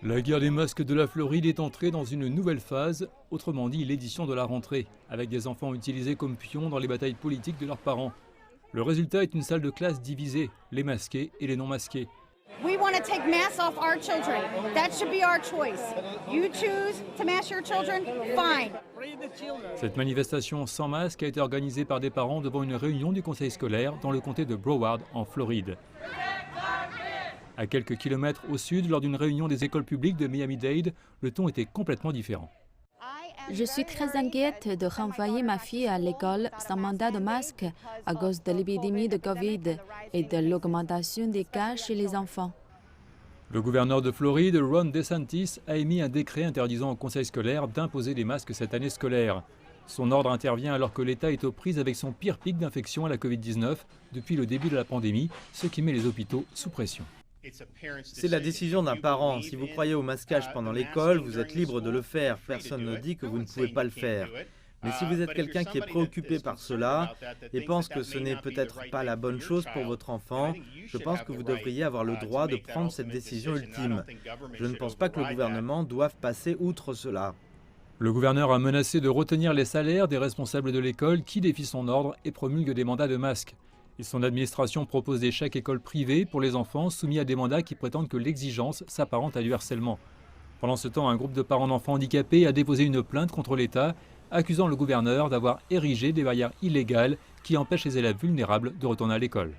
La guerre des masques de la Floride est entrée dans une nouvelle phase, autrement dit l'édition de la rentrée, avec des enfants utilisés comme pions dans les batailles politiques de leurs parents. Le résultat est une salle de classe divisée, les masqués et les non masqués. We want to take masks off our children. That should be our choice. You choose to mask your children, fine. Cette manifestation sans masque a été organisée par des parents devant une réunion du conseil scolaire dans le comté de Broward, en Floride. À quelques kilomètres au sud, lors d'une réunion des écoles publiques de Miami-Dade, le ton était complètement différent. Je suis très inquiète de renvoyer ma fille à l'école sans mandat de masque à cause de l'épidémie de Covid et de l'augmentation des cas chez les enfants. Le gouverneur de Floride, Ron DeSantis, a émis un décret interdisant au conseil scolaire d'imposer des masques cette année scolaire. Son ordre intervient alors que l'État est aux prises avec son pire pic d'infection à la Covid-19 depuis le début de la pandémie, ce qui met les hôpitaux sous pression. C'est la décision d'un parent. Si vous croyez au masquage pendant l'école, vous êtes libre de le faire. Personne ne dit que vous ne pouvez pas le faire. Mais si vous êtes quelqu'un qui est préoccupé par cela et pense que ce n'est peut-être pas la bonne chose pour votre enfant, je pense que vous devriez avoir le droit de prendre cette décision ultime. Je ne pense pas que le gouvernement doive passer outre cela. Le gouverneur a menacé de retenir les salaires des responsables de l'école qui défient son ordre et promulguent des mandats de masque. Et son administration propose des chèques écoles privées pour les enfants soumis à des mandats qui prétendent que l'exigence s'apparente à du harcèlement. Pendant ce temps, un groupe de parents d'enfants handicapés a déposé une plainte contre l'État, accusant le gouverneur d'avoir érigé des barrières illégales qui empêchent les élèves vulnérables de retourner à l'école.